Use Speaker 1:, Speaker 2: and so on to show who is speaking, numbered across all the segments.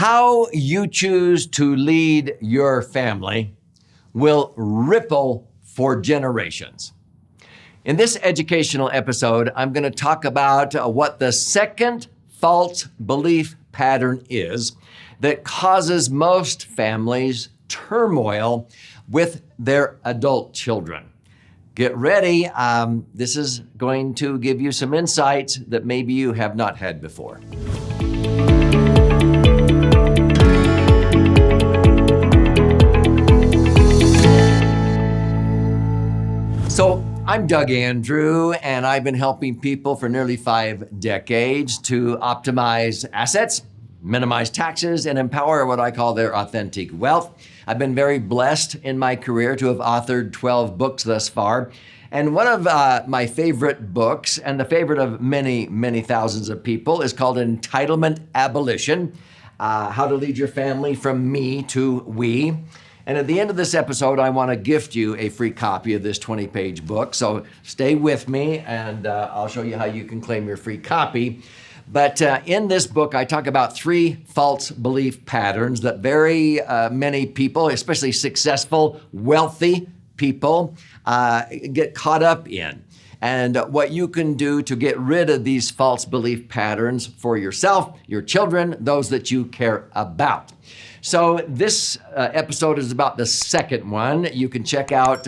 Speaker 1: How you choose to lead your family will ripple for generations. In this educational episode, I'm going to talk about what the second false belief pattern is that causes most families turmoil with their adult children. Get ready. This is going to give you some insights that maybe you have not had before. So I'm Doug Andrew, and I've been helping people for nearly 5 decades to optimize assets, minimize taxes, and empower what I call their authentic wealth. I've been very blessed in my career to have authored 12 books thus far. And one of my favorite books, and the favorite of many, many thousands of people, is called Entitlement Abolition, How to Lead Your Family from Me to We. And at the end of this episode, I want to gift you a free copy of this 20-page book. So stay with me, and I'll show you how you can claim your free copy. But in this book, I talk about 3 false belief patterns that very many people, especially successful, wealthy people, get caught up in. And what you can do to get rid of these false belief patterns for yourself, your children, those that you care about. So this episode is about the second one. You can check out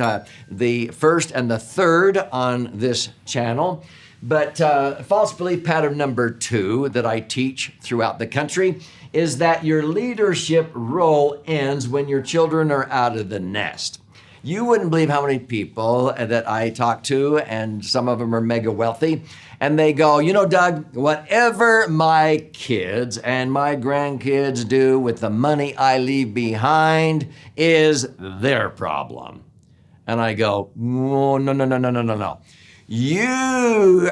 Speaker 1: the first and the third on this channel. But false belief pattern number 2 that I teach throughout the country is that your leadership role ends when your children are out of the nest. You wouldn't believe how many people that I talk to, and some of them are mega wealthy, and they go, you know, Doug, whatever my kids and my grandkids do with the money I leave behind is their problem. And I go, oh, no. You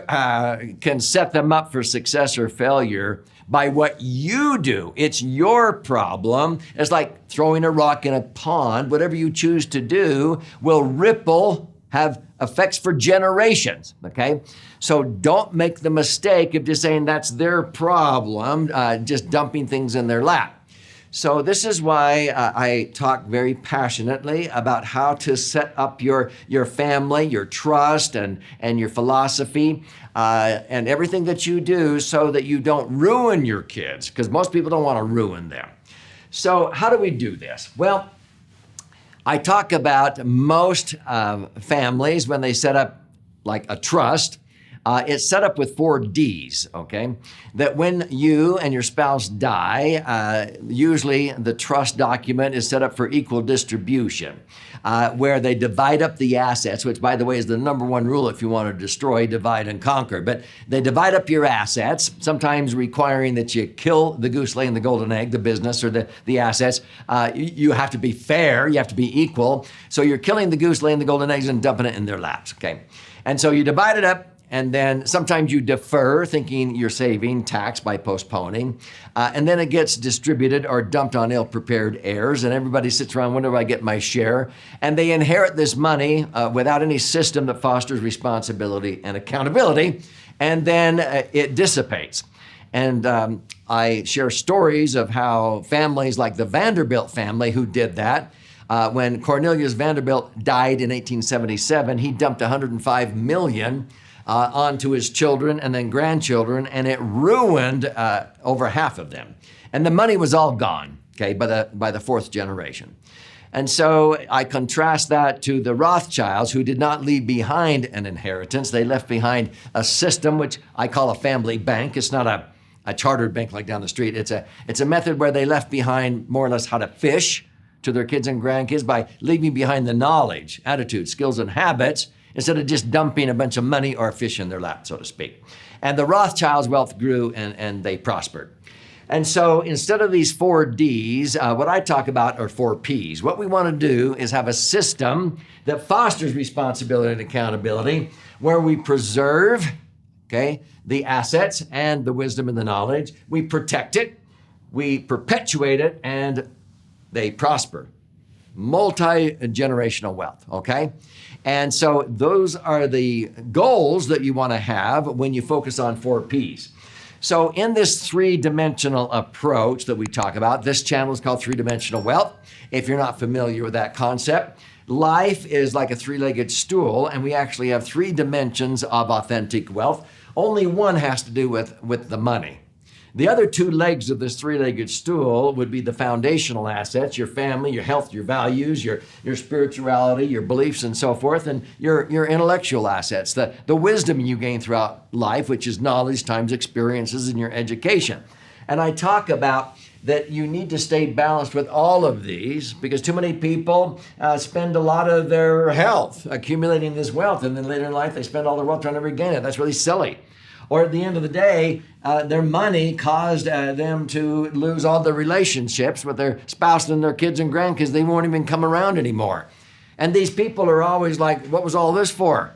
Speaker 1: can set them up for success or failure by what you do. It's your problem. It's like throwing a rock in a pond. Whatever you choose to do will ripple, have effects for generations, okay? So don't make the mistake of just saying that's their problem, just dumping things in their lap. So this is why I talk very passionately about how to set up your family, your trust, and your philosophy, and everything that you do so that you don't ruin your kids, because most people don't want to ruin them. So how do we do this? Well, I talk about most families, when they set up like a trust, it's set up with 4 Ds, okay? That when you and your spouse die, usually the trust document is set up for equal distribution, where they divide up the assets, which, by the way, is the number 1 rule if you want to destroy, divide, and conquer. But they divide up your assets, sometimes requiring that you kill the goose laying the golden egg, the business or the assets. You have to be fair, you have to be equal. So you're killing the goose laying the golden eggs and dumping it in their laps, okay? And so you divide it up. And then sometimes you defer, thinking you're saving tax by postponing. And then it gets distributed or dumped on ill-prepared heirs, and everybody sits around, when do I get my share? And they inherit this money without any system that fosters responsibility and accountability, and then it dissipates. And I share stories of how families like the Vanderbilt family who did that, when Cornelius Vanderbilt died in 1877, he dumped $105 million onto his children and then grandchildren, and it ruined over half of them. And the money was all gone, okay, by the 4th generation. And so I contrast that to the Rothschilds, who did not leave behind an inheritance. They left behind a system, which I call a family bank. It's not a chartered bank like down the street. It's a method where they left behind more or less how to fish to their kids and grandkids by leaving behind the knowledge, attitudes, skills, and habits, instead of just dumping a bunch of money or fish in their lap, so to speak. And the Rothschilds' wealth grew and they prospered. And so instead of these 4 Ds, what I talk about are 4 Ps. What we want to do is have a system that fosters responsibility and accountability, where we preserve, okay, the assets and the wisdom and the knowledge. We protect it, we perpetuate it, and they prosper. Multi-generational wealth, okay? And so those are the goals that you want to have when you focus on 4 Ps. So in this three-dimensional approach that we talk about, this channel is called Three-Dimensional Wealth. If you're not familiar with that concept, life is like a three-legged stool, and we actually have three dimensions of authentic wealth. Only one has to do with the money. The other two legs of this three-legged stool would be the foundational assets, your family, your health, your values, your spirituality, your beliefs, and so forth, and your intellectual assets, the wisdom you gain throughout life, which is knowledge times experiences in your education. And I talk about that you need to stay balanced with all of these because too many people spend a lot of their health accumulating this wealth, and then later in life they spend all their wealth trying to regain it. That's really silly. Or at the end of the day, their money caused them to lose all their relationships with their spouse and their kids and grandkids. They won't even come around anymore. And these people are always like, what was all this for?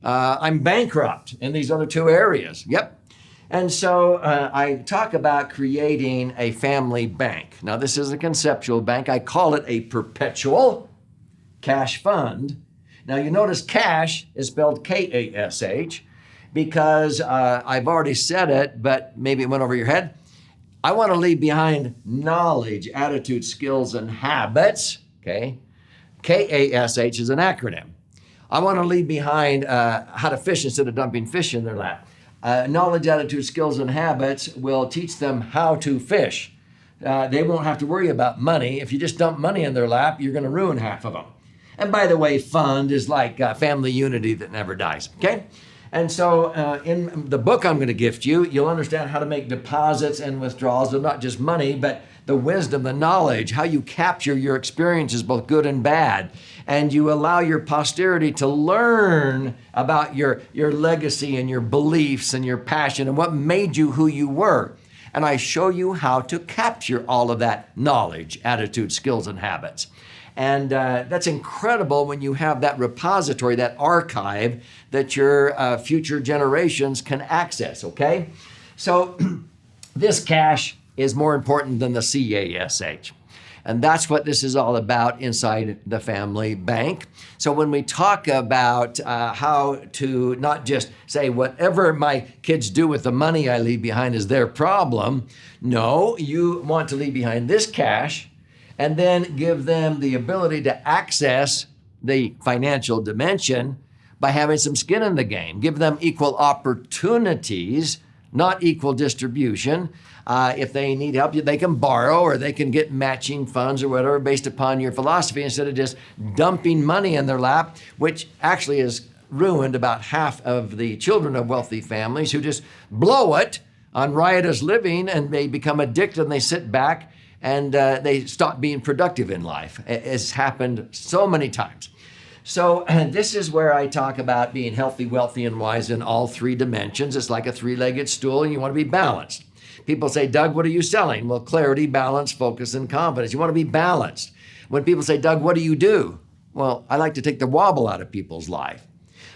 Speaker 1: I'm bankrupt in these other two areas. Yep. And so I talk about creating a family bank. Now, this is a conceptual bank. I call it a perpetual cash fund. Now, you notice cash is spelled K.A.S.H. because I've already said it, but maybe it went over your head. I want to leave behind knowledge, attitude, skills, and habits, okay? K.A.S.H. is an acronym. I want to leave behind how to fish instead of dumping fish in their lap. Knowledge, attitude, skills, and habits will teach them how to fish. They won't have to worry about money. If you just dump money in their lap, you're going to ruin half of them. And by the way, fund is like family unity that never dies, okay? And so in the book I'm going to gift you, you'll understand how to make deposits and withdrawals of not just money, but the wisdom, the knowledge, how you capture your experiences, both good and bad. And you allow your posterity to learn about your legacy and your beliefs and your passion and what made you who you were. And I show you how to capture all of that knowledge, attitude, skills, and habits. And that's incredible when you have that repository, that archive that your future generations can access, okay? So this cash is more important than the C-A-S-H. And that's what this is all about inside the family bank. So when we talk about how to not just say whatever my kids do with the money I leave behind is their problem, no, you want to leave behind this cash and then give them the ability to access the financial dimension by having some skin in the game. Give them equal opportunities, not equal distribution. If they need help, they can borrow or they can get matching funds or whatever based upon your philosophy instead of just dumping money in their lap, which actually has ruined about half of the children of wealthy families who just blow it on riotous living and they become addicted and they sit back and they stop being productive in life. It's happened so many times. So this is where I talk about being healthy, wealthy, and wise in all three dimensions. It's like a three-legged stool and you want to be balanced. People say, Doug, what are you selling? Well, clarity, balance, focus, and confidence. You want to be balanced. When people say, Doug, what do you do? Well, I like to take the wobble out of people's life.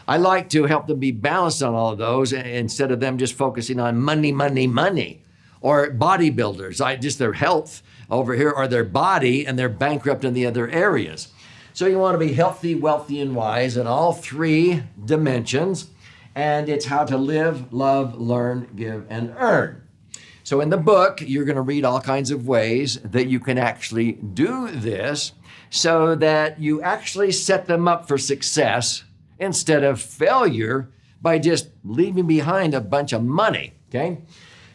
Speaker 1: I like to help them be balanced on all of those instead of them just focusing on money, money, money. Or bodybuilders, just their health over here or their body, and they're bankrupt in the other areas. So you want to be healthy, wealthy, and wise in all three dimensions. And it's how to live, love, learn, give, and earn. So in the book, you're going to read all kinds of ways that you can actually do this so that you actually set them up for success instead of failure by just leaving behind a bunch of money, okay?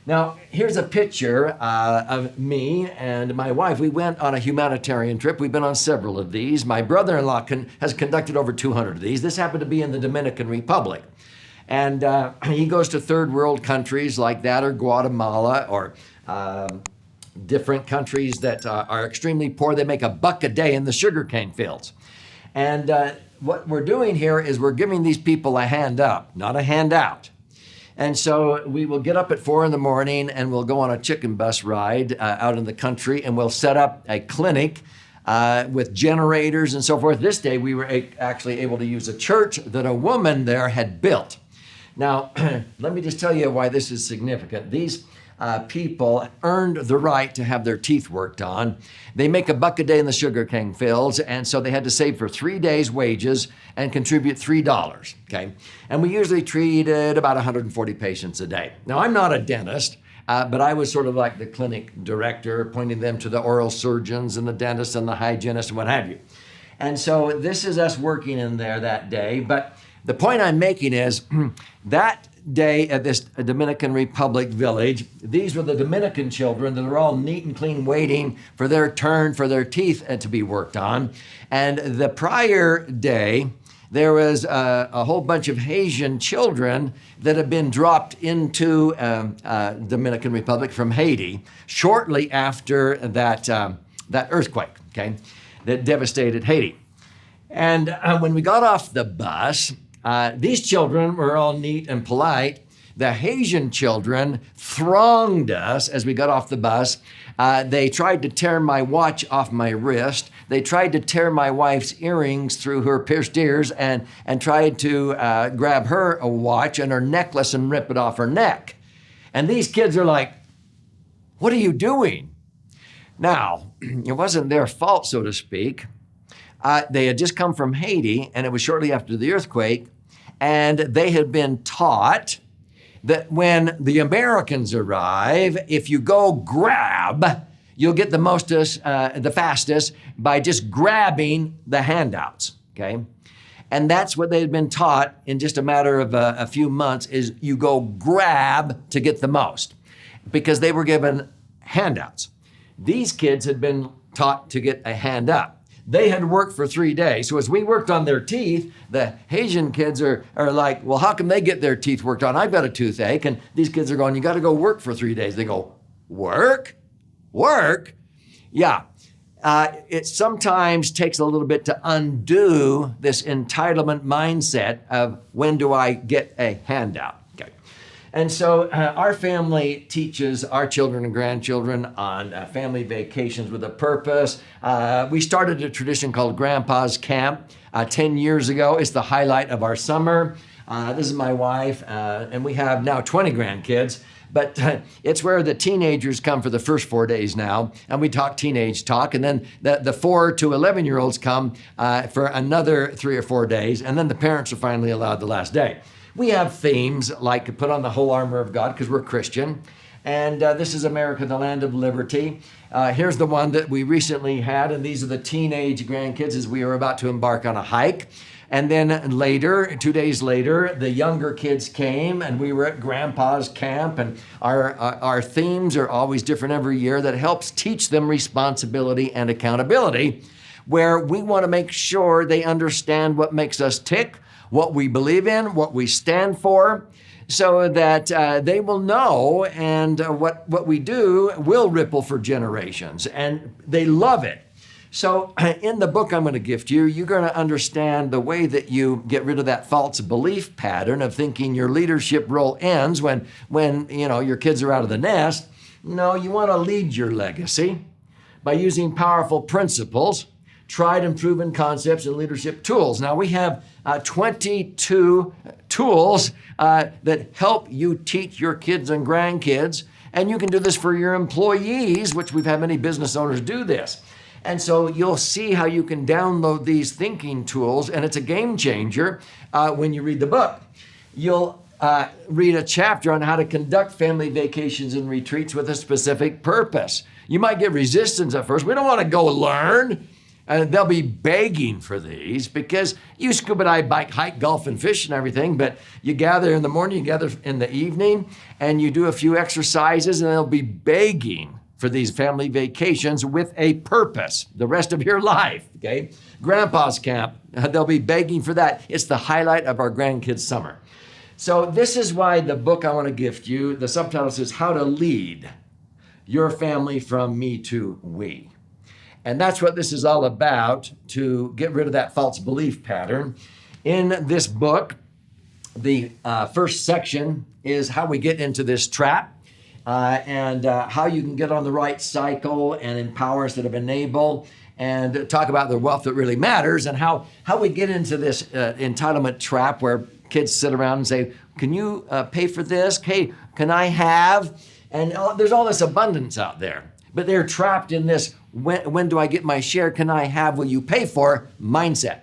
Speaker 1: Now, here's a picture of me and my wife. We went on a humanitarian trip. We've been on several of these. My brother-in-law has conducted over 200 of these. This happened to be in the Dominican Republic. And he goes to third world countries like that, or Guatemala, or different countries that are extremely poor. They make $1 a day in the sugarcane fields. And what we're doing here is we're giving these people a hand up, not a handout. And so we will get up at 4 a.m. and we'll go on a chicken bus ride out in the country, and we'll set up a clinic with generators and so forth. This day we were actually able to use a church that a woman there had built. Now, let me just tell you why this is significant. These people earned the right to have their teeth worked on. They make $1 a day in the sugarcane fields, and so they had to save for 3 days' wages and contribute $3, okay? And we usually treated about 140 patients a day. Now, I'm not a dentist, But I was sort of like the clinic director, pointing them to the oral surgeons and the dentists and the hygienists and what have you. And so this is us working in there that day. But the point I'm making is that day at this Dominican Republic village, these were the Dominican children that are all neat and clean waiting for their turn for their teeth to be worked on. And the prior day, there was a whole bunch of Haitian children that had been dropped into Dominican Republic from Haiti shortly after that earthquake, okay, that devastated Haiti. And when we got off the bus, these children were all neat and polite. The Haitian children thronged us as we got off the bus. They tried to tear my watch off my wrist. They tried to tear my wife's earrings through her pierced ears and tried to grab her a watch and her necklace and rip it off her neck. And these kids are like, "What are you doing?" Now, it wasn't their fault, so to speak. They had just come from Haiti, and it was shortly after the earthquake, and they had been taught that when the Americans arrive, if you go grab, you'll get the fastest by just grabbing the handouts, okay? And that's what they had been taught in just a matter of a few months, is you go grab to get the most, because they were given handouts. These kids had been taught to get a hand up. They had worked for 3 days. So as we worked on their teeth, the Haitian kids are like, "Well, how come they get their teeth worked on? I've got a toothache." And these kids are going, "You got to go work for 3 days." They go, "Work? Work?" Yeah. It sometimes takes a little bit to undo this entitlement mindset of, when do I get a handout? Okay. And so our family teaches our children and grandchildren on family vacations with a purpose. We started a tradition called Grandpa's Camp 10 years ago. It's the highlight of our summer. This is my wife, and we have now 20 grandkids. But it's where the teenagers come for the first 4 days now, and we talk teenage talk. And then the 4 to 11-year-olds come for another 3 or 4 days, and then the parents are finally allowed the last day. We have themes like put on the whole armor of God, because we're Christian. And this is America, the land of liberty. Here's the one that we recently had, and these are the teenage grandkids as we were about to embark on a hike. And then later, 2 days later, the younger kids came, and we were at Grandpa's Camp. And our themes are always different every year. That helps teach them responsibility and accountability, where we want to make sure they understand what makes us tick, what we believe in, what we stand for, so that they will know, and what we do will ripple for generations, and they love it. So in the book I'm going to gift you, you're going to understand the way that you get rid of that false belief pattern of thinking your leadership role ends when your kids are out of the nest. No, you want to lead your legacy by using powerful principles, tried and proven concepts, and leadership tools. Now, we have 22 tools that help you teach your kids and grandkids, and you can do this for your employees, which we've had many business owners do this. And so you'll see how you can download these thinking tools, and it's a game changer when you read the book. You'll read a chapter on how to conduct family vacations and retreats with a specific purpose. You might get resistance at first. We don't want to go learn. They'll be begging for these, because you scuba dive, bike, hike, golf, and fish and everything, but you gather in the morning, you gather in the evening, and you do a few exercises, and they'll be begging for these family vacations with a purpose the rest of your life, okay? Grandpa's Camp, they'll be begging for that. It's the highlight of our grandkids' summer. So this is why the book I want to gift you, the subtitle says, How to Lead Your Family from Me to We. And that's what this is all about, to get rid of that false belief pattern. In this book, the first section is how we get into this trap, and how you can get on the right cycle and empower instead of enable, and talk about the wealth that really matters, and how we get into this entitlement trap where kids sit around and say, "Can you pay for this? Hey, can I have?" And there's all this abundance out there, but they're trapped in this, when do I get my share? Can I have? Will you pay for? Mindset.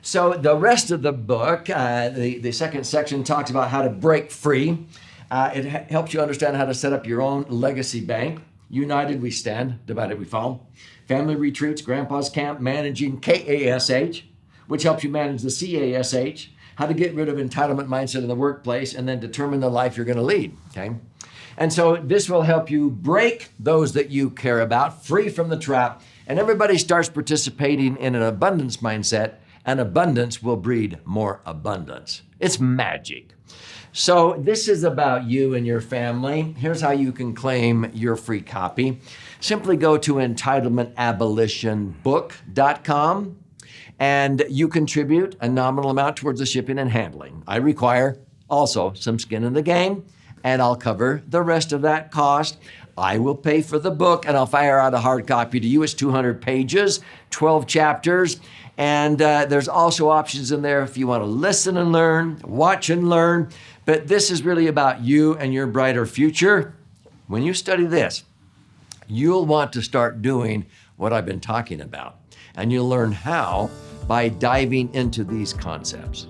Speaker 1: So the rest of the book, the second section talks about how to break free It helps you understand how to set up your own legacy bank. United we stand, divided we fall. Family retreats, Grandpa's Camp, managing K.A.S.H, which helps you manage the C.A.S.H, how to get rid of entitlement mindset in the workplace and then determine the life you're going to lead, okay? And so this will help you break those that you care about, free from the trap, and everybody starts participating in an abundance mindset, and abundance will breed more abundance. It's magic. So this is about you and your family. Here's how you can claim your free copy. Simply go to entitlementabolitionbook.com and you contribute a nominal amount towards the shipping and handling. I require also some skin in the game, and I'll cover the rest of that cost. I will pay for the book, and I'll fire out a hard copy to you. It's 200 pages, 12 chapters, and there's also options in there if you want to listen and learn, watch and learn. But this is really about you and your brighter future. When you study this, you'll want to start doing what I've been talking about, and you'll learn how by diving into these concepts.